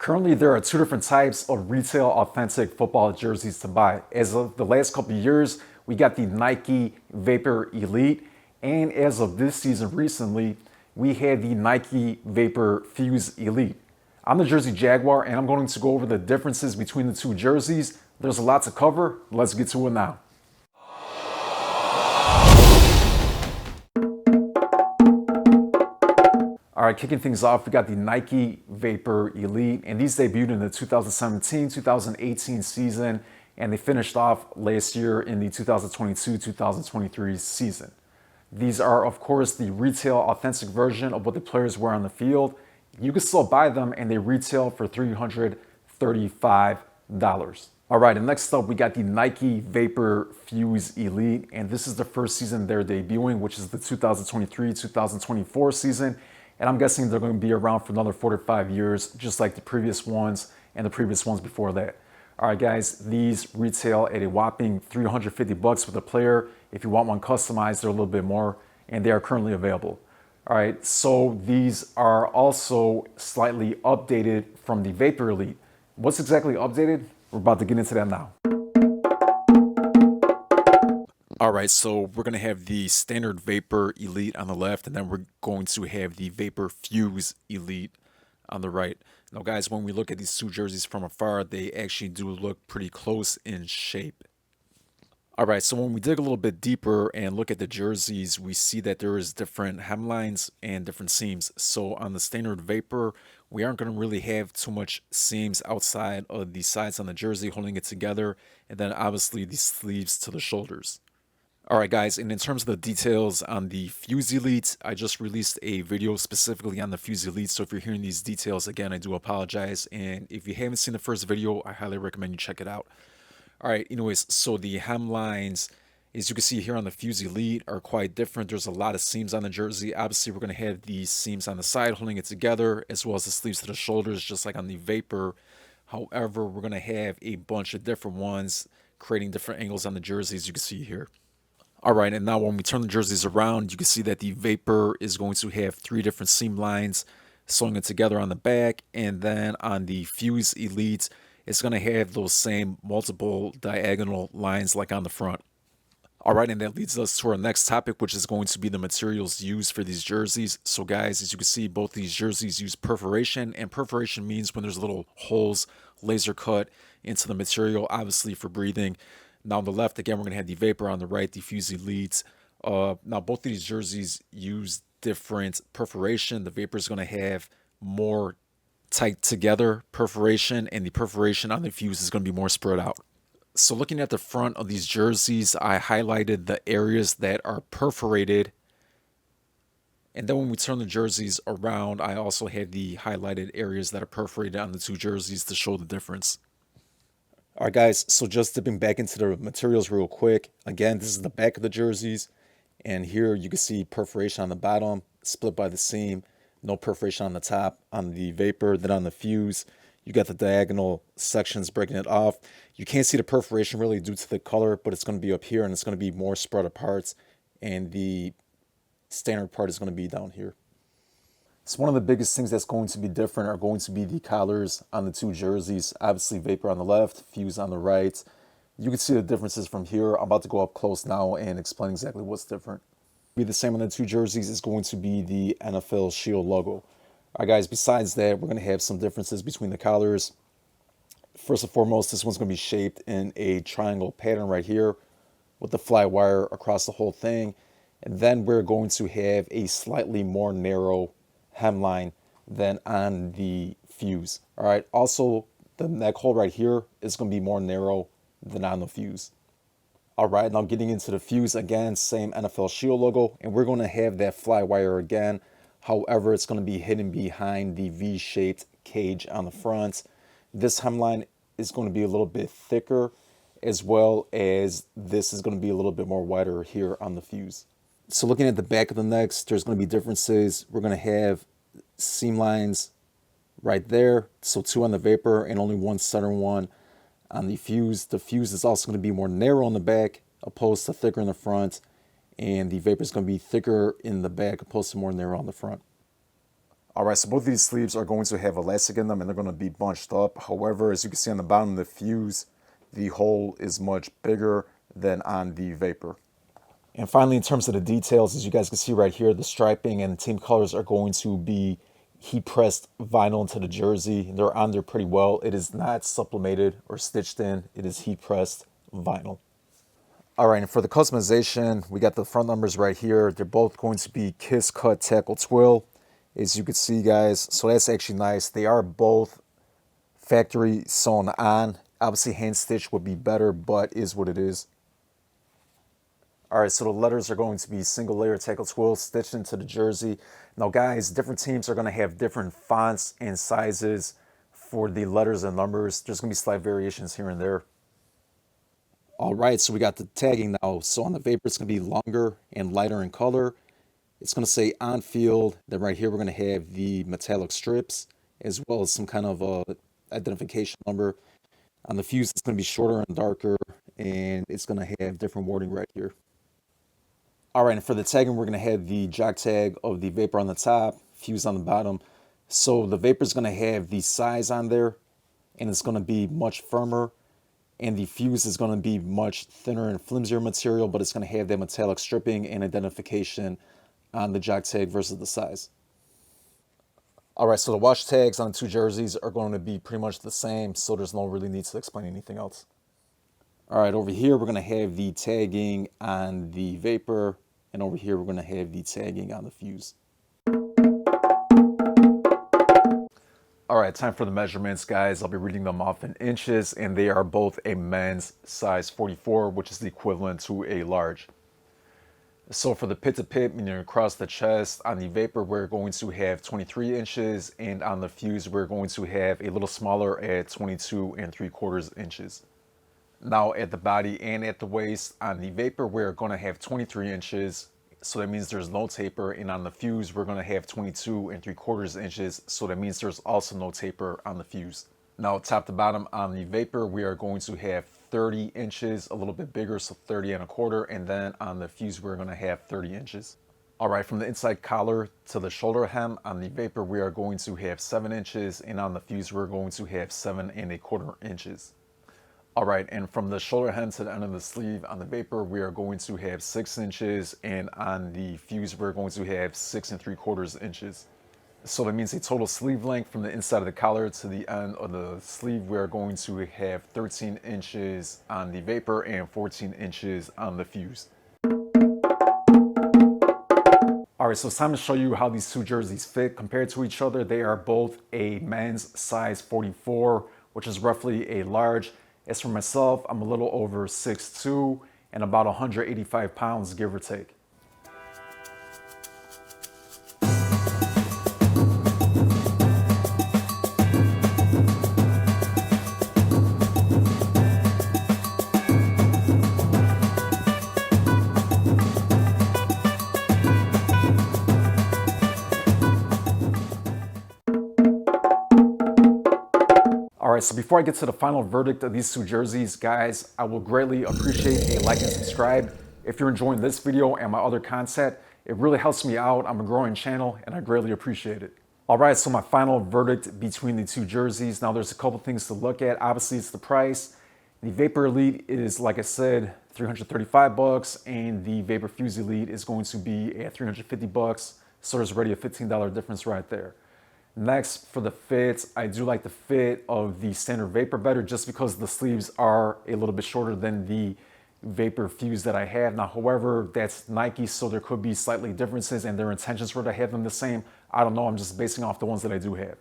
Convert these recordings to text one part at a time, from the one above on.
Currently, there are two different types of retail authentic football jerseys to buy. As of the last couple of years, we got the Nike Vapor Elite, and as of this season recently, we had the Nike Vapor F.U.S.E Elite. I'm the Jersey Jaguar, and I'm going to go over the differences between the two jerseys. There's a lot to cover. Let's get to it now. All right, kicking things off, we got the Nike Vapor Elite, and these debuted in the 2017-2018 season, and they finished off last year in the 2022-2023 season. These are, of course, the retail authentic version of what the players wear on the field. You can still buy them, and they retail for $335. All right, and next up, we got the Nike Vapor F.U.S.E Elite, and this is the first season they're debuting, which is the 2023-2024 season. And I'm guessing they're going to be around for another 4 to 5 years, just like the previous ones and the previous ones before that. All right, guys, these retail at a whopping $350 for the player. If you want one customized, they're a little bit more, and they are currently available. All right, so these are also slightly updated from the Vapor Elite. What's exactly updated? We're about to get into that now. All right, so we're going to have the standard Vapor Elite on the left, and then we're going to have the Vapor F.U.S.E Elite on the right. Now, guys, when we look at these two jerseys from afar, they actually do look pretty close in shape. All right, so when we dig a little bit deeper and look at the jerseys, we see that there is different hemlines and different seams. So on the standard Vapor, we aren't going to really have too much seams outside of the sides on the jersey holding it together, and then obviously the sleeves to the shoulders. All right, guys, and in terms of the details on the F.U.S.E Elite, I just released a video specifically on the F.U.S.E Elite, so if you're hearing these details, again, I do apologize, and if you haven't seen the first video, I highly recommend you check it out. All right, anyways, so the hemlines, as you can see here on the F.U.S.E Elite, are quite different. There's a lot of seams on the jersey. Obviously, we're going to have these seams on the side holding it together, as well as the sleeves to the shoulders, just like on the Vapor. However, we're going to have a bunch of different ones, creating different angles on the jersey, as you can see here. All right, and now when we turn the jerseys around, you can see that the Vapor is going to have 3 different seam lines sewing it together on the back, and then on the F.U.S.E Elite, it's going to have those same multiple diagonal lines like on the front. All right, and that leads us to our next topic, which is going to be the materials used for these jerseys. So guys, as you can see, both these jerseys use perforation, and perforation means when there's little holes laser cut into the material, obviously for breathing. Now on the left, again, we're going to have the Vapor. On the right, the F.U.S.E Elite. Now both of these jerseys use different perforation. The Vapor is going to have more tight together perforation, and the perforation on the F.U.S.E is going to be more spread out. So looking at the front of these jerseys, I highlighted the areas that are perforated. And then when we turn the jerseys around, I also have the highlighted areas that are perforated on the two jerseys to show the difference. All right, guys, so just dipping back into the materials real quick. Again, this is the back of the jerseys, and here you can see perforation on the bottom, split by the seam, no perforation on the top on the Vapor. Then on the F.U.S.E, you got the diagonal sections breaking it off. You can't see the perforation really due to the color, but it's going to be up here, and it's going to be more spread apart, and the standard part is going to be down here. So one of the biggest things that's going to be different are going to be the collars on the two jerseys. Obviously, Vapor on the left, F.U.S.E on the right. You can see the differences from here. I'm about to go up close now and explain exactly what's different. Be the same on the two jerseys is going to be the NFL Shield logo. All right, guys, besides that, we're going to have some differences between the collars. First and foremost, this one's going to be shaped in a triangle pattern right here with the fly wire across the whole thing. And then we're going to have a slightly more narrow hemline than on the F.U.S.E. All right. Also, the neck hole right here is going to be more narrow than on the F.U.S.E. All right. Now getting into the F.U.S.E. again, same NFL Shield logo, and we're going to have that fly wire again. However, it's going to be hidden behind the V-shaped cage on the front. This hemline is going to be a little bit thicker, as well as this is going to be a little bit more wider here on the F.U.S.E. So looking at the back of the necks, there's going to be differences. We're going to have seam lines right there. So 2 on the Vapor and only 1 center one on the F.U.S.E. The F.U.S.E is also going to be more narrow in the back opposed to thicker in the front. And the Vapor is going to be thicker in the back opposed to more narrow on the front. All right, so both of these sleeves are going to have elastic in them and they're going to be bunched up. However, as you can see on the bottom of the F.U.S.E, the hole is much bigger than on the Vapor. And finally, in terms of the details, as you guys can see right here, the striping and the team colors are going to be heat pressed vinyl into the jersey. They're on there pretty well. It is not sublimated or stitched in. It is heat pressed vinyl. All right, and for the customization, we got the front numbers right here. They're both going to be Kiss Cut Tackle Twill, as you can see, guys. So that's actually nice. They are both factory sewn on. Obviously, hand stitch would be better, but is what it is. All right, so the letters are going to be single layer tackle twill stitched into the jersey. Now, guys, different teams are going to have different fonts and sizes for the letters and numbers. There's going to be slight variations here and there. All right, so we got the tagging now. So on the Vapor, it's going to be longer and lighter in color. It's going to say on field. Then right here, we're going to have the metallic strips as well as some kind of identification number. On the F.U.S.E, it's going to be shorter and darker, and it's going to have different wording right here. All right, and for the tagging, we're going to have the jock tag of the Vapor on the top, F.U.S.E on the bottom. So the Vapor is going to have the size on there, and it's going to be much firmer. And the F.U.S.E is going to be much thinner and flimsier material, but it's going to have that metallic stripping and identification on the jock tag versus the size. All right, so the wash tags on the two jerseys are going to be pretty much the same, so there's no really need to explain anything else. All right, over here, we're going to have the tagging on the Vapor, and over here, we're going to have the tagging on the F.U.S.E. All right, time for the measurements, guys. I'll be reading them off in inches, and they are both a men's size 44, which is the equivalent to a large. So for the pit to pit, meaning across the chest, on the Vapor, we're going to have 23 inches, and on the F.U.S.E, we're going to have a little smaller at 22 3/4 inches. Now at the body and at the waist, on the Vapor, we're going to have 23 inches. So that means there's no taper. And on the F.U.S.E, we're going to have 22 3/4 inches. So that means there's also no taper on the F.U.S.E. Now top to bottom on the Vapor, we are going to have 30 inches, a little bit bigger, so 30 1/4. And then on the F.U.S.E, we're going to have 30 inches. All right, from the inside collar to the shoulder hem on the Vapor, we are going to have 7 inches. And on the F.U.S.E, we're going to have 7 1/4 inches. All right, and from the shoulder hem to the end of the sleeve on the Vapor, we are going to have 6 inches, and on the F.U.S.E, we're going to have 6 3/4 inches. So that means a total sleeve length from the inside of the collar to the end of the sleeve, we are going to have 13 inches on the Vapor and 14 inches on the F.U.S.E. All right, so it's time to show you how these two jerseys fit compared to each other. They are both a men's size 44, which is roughly a large. As for myself, I'm a little over 6'2" and about 185 pounds, give or take. All right, so before I get to the final verdict of these two jerseys, guys, I will greatly appreciate a like and subscribe. If you're enjoying this video and my other content, it really helps me out. I'm a growing channel and I greatly appreciate it. All right, so my final verdict between the two jerseys. Now there's a couple things to look at. Obviously it's the price. The Vapor Elite is, like I said, $335, and the Vapor F.U.S.E Elite is going to be at $350. So there's already a $15 difference right there. Next, for the fit, I do like the fit of the standard Vapor better just because the sleeves are a little bit shorter than the Vapor F.U.S.E that I have. Now, however, that's Nike, so there could be slightly differences and their intentions were to have them the same. I don't know, I'm just basing off the ones that I do have.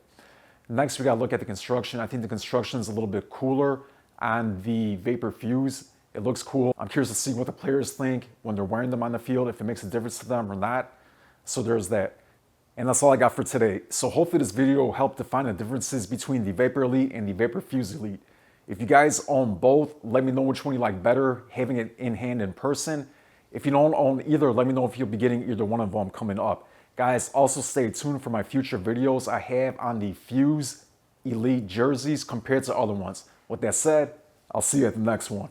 Next, we gotta look at the construction. I think the construction is a little bit cooler on the Vapor F.U.S.E. It looks cool. I'm curious to see what the players think when they're wearing them on the field, if it makes a difference to them or not. So there's that. And that's all I got for today. So hopefully this video will help define the differences between the Vapor Elite and the Vapor F.U.S.E Elite. If you guys own both, let me know which one you like better, having it in hand in person. If you don't own either, let me know if you'll be getting either one of them coming up. Guys, also stay tuned for my future videos I have on the F.U.S.E Elite jerseys compared to other ones. With that said, I'll see you at the next one.